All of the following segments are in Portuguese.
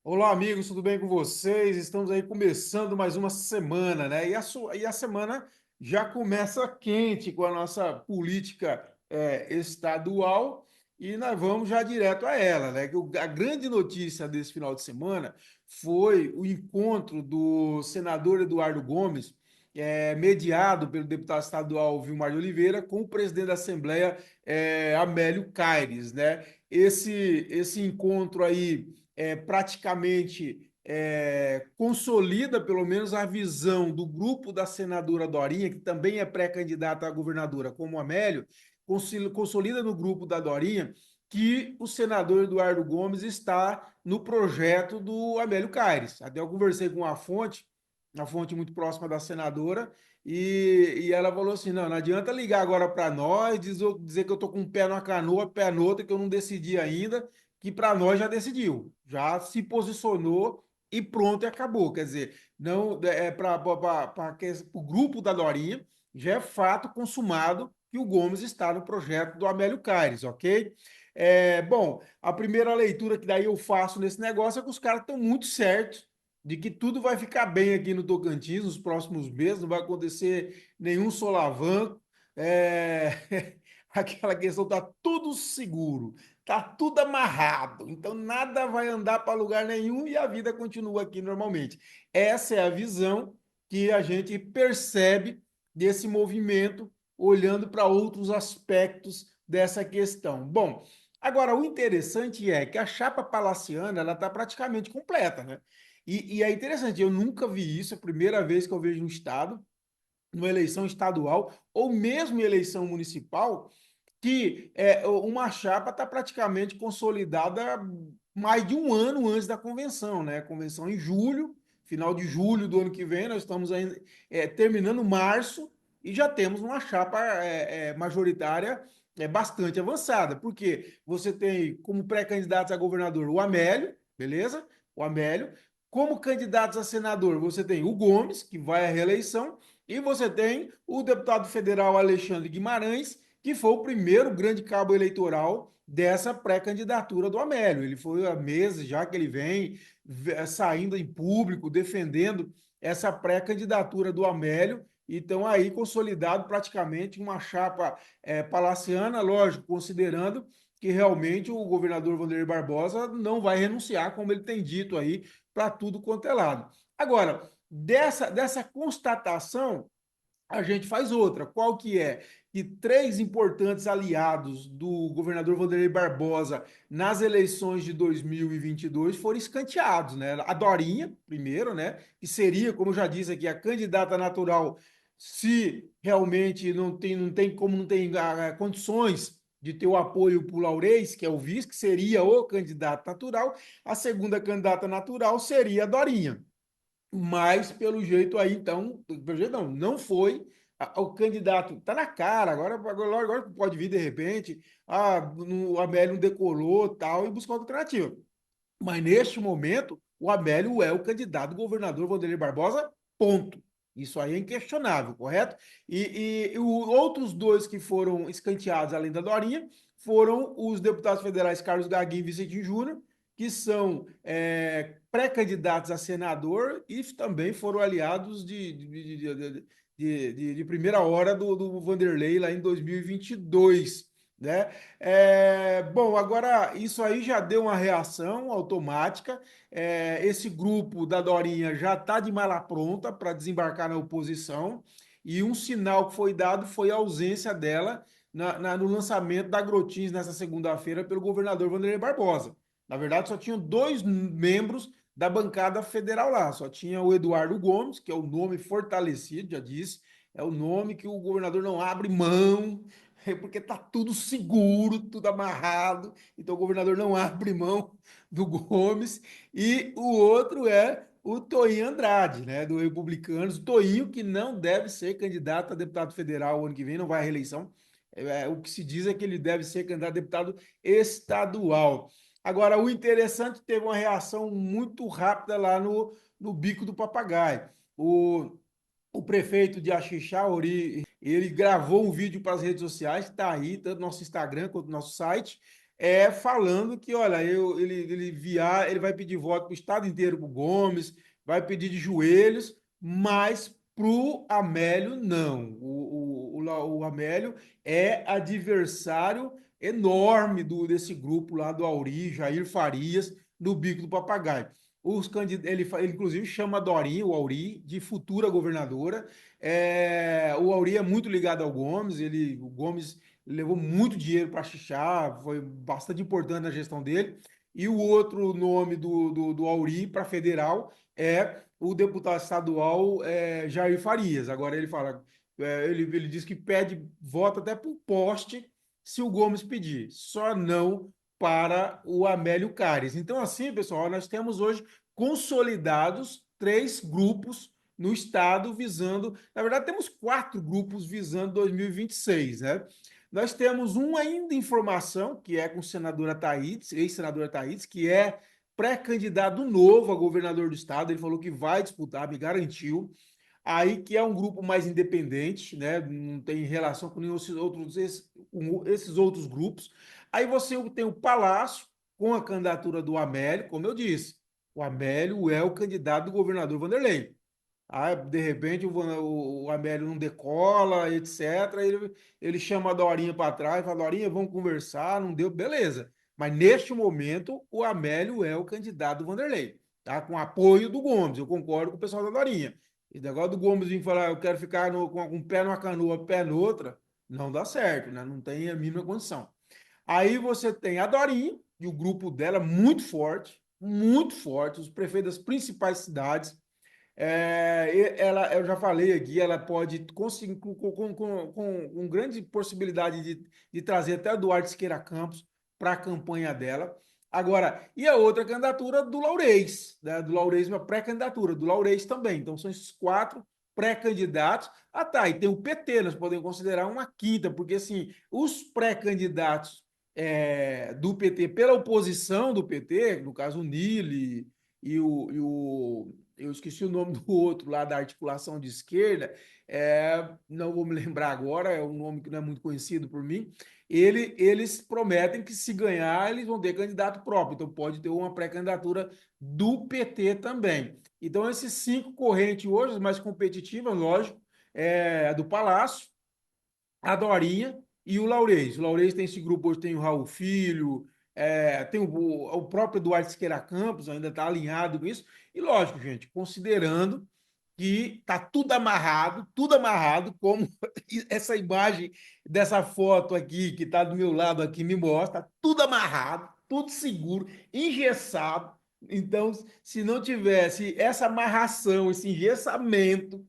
Olá, amigos, tudo bem com vocês? Estamos aí começando mais uma semana, né? E a semana já começa quente com a nossa política estadual e nós vamos já direto a ela, né? A grande notícia desse final de semana foi o encontro do senador Eduardo Gomes, mediado pelo deputado estadual Vilmar de Oliveira, com o presidente da Assembleia, Amélio Caires, né? Esse encontro aí praticamente consolida pelo menos a visão do grupo da senadora Dorinha, que também é pré-candidata à governadora, como Amélio, consolida no grupo da Dorinha que o senador Eduardo Gomes está no projeto do Amélio Caires. Até eu conversei com uma fonte muito próxima da senadora, e ela falou assim: não adianta ligar agora para nós, dizer que eu estou com um pé numa canoa, pé na outra, que eu não decidi ainda, que para nós já decidiu, já se posicionou e pronto, e acabou. Quer dizer, não para o grupo da Dorinha, já é fato consumado que o Gomes está no projeto do Amélio Caires, ok? Bom, a primeira leitura que daí eu faço nesse negócio é que os caras estão muito certos de que tudo vai ficar bem aqui no Tocantins nos próximos meses, não vai acontecer nenhum solavanco. Aquela questão, tá tudo seguro, tá tudo amarrado, então nada vai andar para lugar nenhum e a vida continua aqui normalmente. Essa é a visão que a gente percebe desse movimento, olhando para outros aspectos dessa questão. Bom, agora o interessante é que a chapa palaciana ela está praticamente completa, né? E é interessante, eu nunca vi isso, é a primeira vez que eu vejo um estado, numa eleição estadual, ou mesmo em eleição municipal, que uma chapa está praticamente consolidada mais de um ano antes da convenção, né? Convenção em julho, final de julho do ano que vem, nós estamos ainda terminando março e já temos uma chapa majoritária bastante avançada, porque você tem como pré-candidatos a governador o Amélio, beleza? O Amélio. Como candidatos a senador, você tem o Gomes, que vai à reeleição, e você tem o deputado federal Alexandre Guimarães, que foi o primeiro grande cabo eleitoral dessa pré-candidatura do Amélio. Ele foi há meses já que ele vem saindo em público, defendendo essa pré-candidatura do Amélio. Então, aí consolidado praticamente uma chapa palaciana, lógico, considerando que realmente o governador Vanderlei Barbosa não vai renunciar, como ele tem dito aí, para tudo quanto é lado. Agora, dessa constatação, a gente faz outra. Qual que é? Que três importantes aliados do governador Vanderlei Barbosa nas eleições de 2022 foram escanteados, né? A Dorinha, primeiro, né? Que seria, como eu já disse aqui, a candidata natural se realmente não tem condições de ter o apoio para o Laurez, que é o vice, que seria o candidato natural. A segunda candidata natural seria a Dorinha. Mas, pelo jeito aí, então, pelo jeito não foi o candidato. Tá na cara, agora pode vir de repente, o Amélio não decolou tal, e buscar outra alternativa. Mas neste momento, o Amélio é o candidato do governador Vanderlei Barbosa, ponto. Isso aí é inquestionável, correto? Outros dois que foram escanteados, além da Dorinha, foram os deputados federais Carlos Gaguinho e Vicente Júnior, que são pré-candidatos a senador e também foram aliados de primeira hora do Vanderlei lá em 2022, né? Bom, agora isso aí já deu uma reação automática. Esse grupo da Dorinha já está de mala pronta para desembarcar na oposição, e um sinal que foi dado foi a ausência dela no lançamento da Grotins nessa segunda-feira pelo governador Vanderlei Barbosa. Na verdade, só tinham dois membros da bancada federal lá. Só tinha o Eduardo Gomes, que é o nome fortalecido, já disse, é o nome que o governador não abre mão, porque tá tudo seguro, tudo amarrado. Então o governador não abre mão do Gomes. E o outro é o Toinho Andrade, né, do Republicanos. O Toinho, que não deve ser candidato a deputado federal o ano que vem, não vai à reeleição. O que se diz é que ele deve ser candidato a deputado estadual. Agora, o interessante, teve uma reação muito rápida lá no Bico do Papagaio. O prefeito de Axixá, ele gravou um vídeo para as redes sociais, que está aí, tanto no nosso Instagram quanto no nosso site, falando que, olha, ele vai pedir voto para o estado inteiro para o Gomes, vai pedir de joelhos, mas para o Amélio, não. O Amélio é adversário enorme desse grupo lá do Auri, Jair Farias, do Bico do Papagaio. Ele inclusive chama a Dorinha, o Auri, de futura governadora. O Auri é muito ligado ao Gomes, o Gomes levou muito dinheiro para Xixá, foi bastante importante na gestão dele. E o outro nome do Auri para federal é o deputado estadual Jair Farias. Agora ele fala, ele diz que pede voto até para o poste se o Gomes pedir, só não para o Amélio Cares. Então, assim, pessoal, nós temos hoje consolidados 3 grupos no estado visando, na verdade, temos 4 grupos visando 2026, né? Nós temos um ainda em formação, que é com a senadora Thaídes, ex-senadora Thaídes, que é pré-candidato novo a governador do estado. Ele falou que vai disputar, me garantiu. Aí que é um grupo mais independente, né? Não tem relação com nenhum esses outros grupos. Aí você tem o Palácio, com a candidatura do Amélio, como eu disse. O Amélio é o candidato do governador Vanderlei. Aí, de repente, o Amélio não decola, etc. Ele chama a Dorinha para trás, fala, Dorinha, vamos conversar, não deu, beleza. Mas neste momento, o Amélio é o candidato do Vanderlei, tá? Com apoio do Gomes, eu concordo com o pessoal da Dorinha. Esse negócio do Gomes vir falar, eu quero ficar com um pé numa canoa, pé noutra, não dá certo, né? Não tem a mínima condição. Aí você tem a Dorinha, e o grupo dela muito forte, os prefeitos das principais cidades, eu já falei aqui, ela pode conseguir com grande possibilidade de trazer até o Duarte Siqueira Campos para a campanha dela. Agora, e a outra candidatura do Laurez, né? Do Laurez, uma pré-candidatura, do Laurez também. Então, são esses 4 pré-candidatos. Ah, tá, e tem o PT, nós podemos considerar uma quinta, porque assim, os pré-candidatos do PT pela oposição do PT, no caso o Nili e o eu esqueci o nome do outro lá da articulação de esquerda, não vou me lembrar agora, é um nome que não é muito conhecido por mim. Eles prometem que se ganhar, eles vão ter candidato próprio, então pode ter uma pré-candidatura do PT também. Então, esses 5 correntes hoje, as mais competitivas, lógico, a do Palácio, a Dorinha e o Laurez. O Laurez tem esse grupo hoje, tem o Raul Filho, tem o próprio Eduardo Siqueira Campos, ainda está alinhado com isso. E lógico, gente, considerando que está tudo amarrado, como essa imagem dessa foto aqui, que está do meu lado aqui, me mostra, tá tudo amarrado, tudo seguro, engessado. Então, se não tivesse essa amarração, esse engessamento,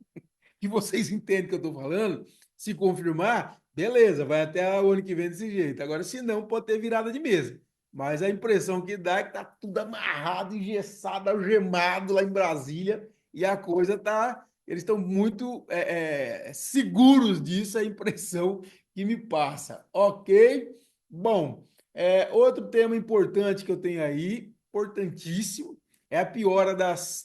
que vocês entendem que eu estou falando, se confirmar, beleza, vai até o ano que vem desse jeito. Agora, se não, pode ter virada de mesa. Mas a impressão que dá é que tá tudo amarrado, engessado, algemado lá em Brasília, e a coisa tá. Eles estão muito seguros disso, é a impressão que me passa. Ok? Bom, outro tema importante que eu tenho aí, importantíssimo, é a piora das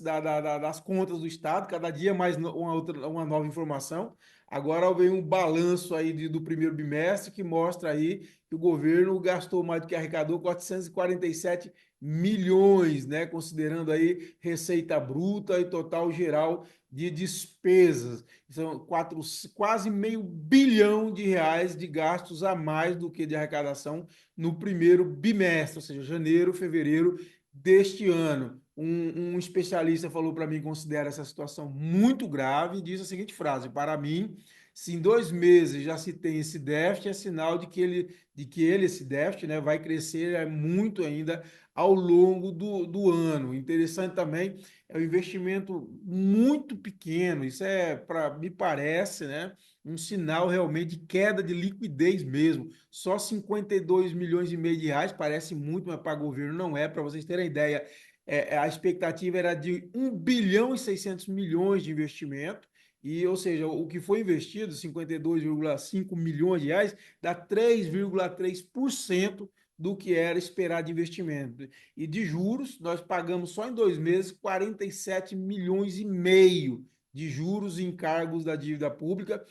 contas do Estado, cada dia mais uma nova informação. Agora veio um balanço aí do primeiro bimestre que mostra aí que o governo gastou mais do que arrecadou, 447 milhões, né? Considerando aí receita bruta e total geral de despesas. São quase meio bilhão de reais de gastos a mais do que de arrecadação no primeiro bimestre, ou seja, janeiro, fevereiro deste ano. Um especialista falou para mim, considera essa situação muito grave e diz a seguinte frase: para mim, se em 2 meses já se tem esse déficit, é sinal de que esse déficit, né, vai crescer muito ainda ao longo do ano. Interessante também é um investimento muito pequeno. Isso me parece, né, um sinal realmente de queda de liquidez mesmo. Só 52 milhões e meio de reais parece muito, mas para o governo não é. Para vocês terem ideia, a expectativa era de 1 bilhão e 600 milhões de investimento, ou seja, o que foi investido, 52,5 milhões de reais, dá 3,3% do que era esperado de investimento. E de juros, nós pagamos só em 2 meses 47 milhões e meio de juros e encargos da dívida pública.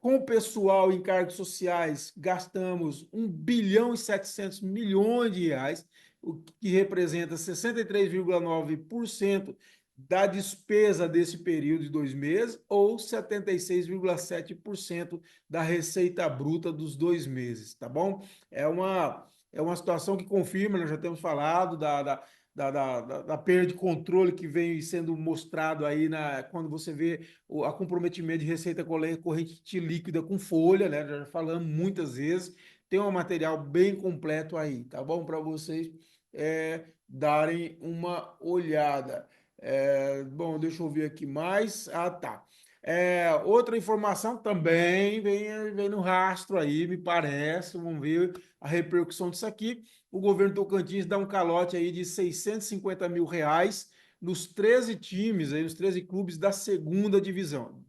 Com o pessoal em cargos sociais, gastamos 1,7 bilhão de reais, o que representa 63,9% da despesa desse período de 2 meses, ou 76,7% da receita bruta dos 2 meses, tá bom? É uma situação que confirma, nós já temos falado da perda de controle que vem sendo mostrado aí quando você vê o a comprometimento de receita corrente líquida com folha, né? Já falamos muitas vezes. Tem um material bem completo aí, tá bom? Para vocês darem uma olhada. Bom, deixa eu ver aqui mais. Ah, tá. Outra informação também vem no rastro aí, me parece. Vamos ver a repercussão disso aqui. O governo Tocantins dá um calote aí de 650 mil reais nos 13 times, aí, nos 13 clubes da segunda divisão.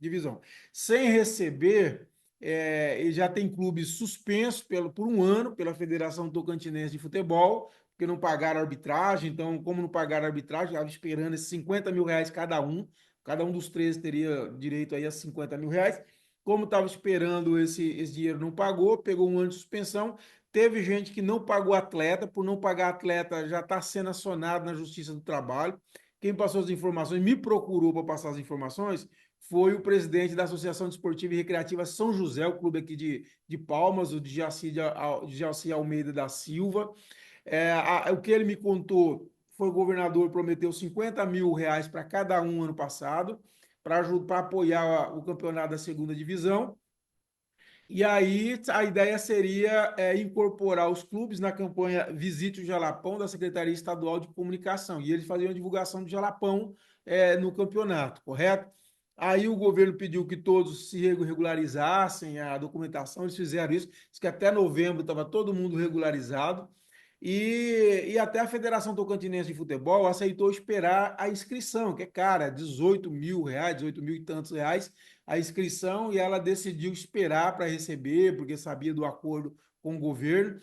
Sem receber, e já tem clubes suspensos por um ano pela Federação Tocantinense de Futebol, porque não pagaram arbitragem. Então, como não pagaram arbitragem, estava esperando esses 50 mil reais cada um dos 13 teria direito aí a 50 mil reais. Como estava esperando esse dinheiro, não pagou, pegou um ano de suspensão. Teve gente que não pagou atleta, por não pagar atleta já está sendo acionado na Justiça do Trabalho. Quem passou as informações, me procurou para passar as informações, foi o presidente da Associação Desportiva e Recreativa São José, o clube aqui de Palmas, o Jaci Almeida da Silva. O que ele me contou foi: o governador prometeu 50 mil reais para cada um ano passado, para apoiar o campeonato da segunda divisão. E aí a ideia seria incorporar os clubes na campanha Visite o Jalapão da Secretaria Estadual de Comunicação. E eles faziam a divulgação do Jalapão no campeonato, correto? Aí o governo pediu que todos se regularizassem a documentação, eles fizeram isso, diz que até novembro estava todo mundo regularizado. E até a Federação Tocantinense de Futebol aceitou esperar a inscrição, que é cara, 18 mil reais, 18 mil e tantos reais a inscrição, e ela decidiu esperar para receber, porque sabia do acordo com o governo.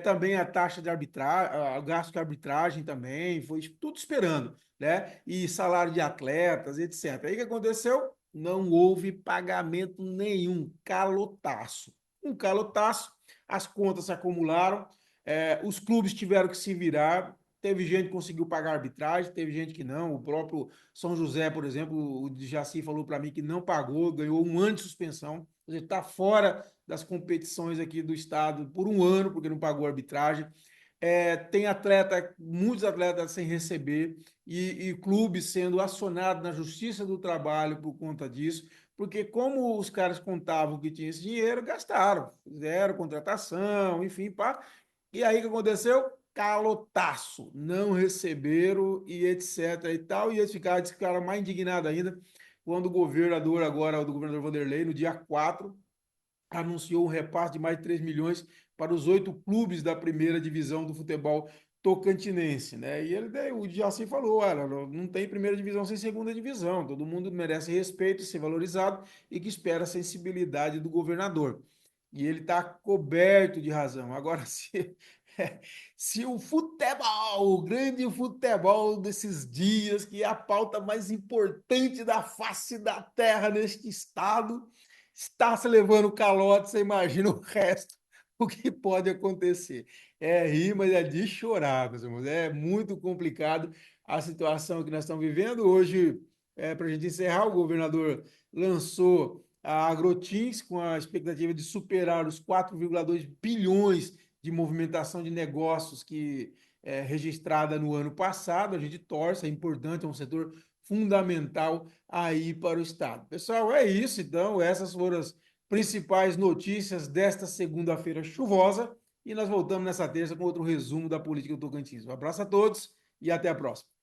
Também a taxa de arbitragem, o gasto de arbitragem também, foi tudo esperando, né? E salário de atletas, etc. Aí o que aconteceu? Não houve pagamento nenhum, calotaço. Um calotaço, as contas se acumularam, os clubes tiveram que se virar. Teve gente que conseguiu pagar arbitragem, teve gente que não. O próprio São José, por exemplo, o Jaci falou para mim que não pagou, ganhou um ano de suspensão. Ou seja, está fora das competições aqui do estado por um ano, porque não pagou arbitragem. Tem muitos atletas sem receber, e clubes sendo acionados na Justiça do Trabalho por conta disso, porque como os caras contavam que tinha esse dinheiro, gastaram, fizeram contratação, enfim, pá. E aí o que aconteceu? Calotaço, não receberam e etc e tal. E eles ficaram mais indignados ainda quando o governador, agora, o do governador Vanderlei, no dia 4, anunciou um repasse de mais de 3 milhões para os 8 clubes da primeira divisão do futebol tocantinense, né? E o Jaci falou: olha, não tem primeira divisão sem segunda divisão, todo mundo merece respeito e ser valorizado, e que espera a sensibilidade do governador. E ele está coberto de razão. Agora, se o futebol, o grande futebol desses dias, que é a pauta mais importante da face da terra neste estado, está se levando calote, você imagina o resto, o que pode acontecer. É rir, mas é de chorar, meus irmãos. É muito complicado a situação que nós estamos vivendo. Hoje, para a gente encerrar, o governador lançou a Agrotins com a expectativa de superar os 4,2 bilhões de movimentação de negócios que registrada no ano passado. A gente torce, é importante, é um setor fundamental aí para o Estado. Pessoal, é isso então. Essas foram as principais notícias desta segunda-feira chuvosa, e nós voltamos nessa terça com outro resumo da política do Tocantins. Um abraço a todos e até a próxima.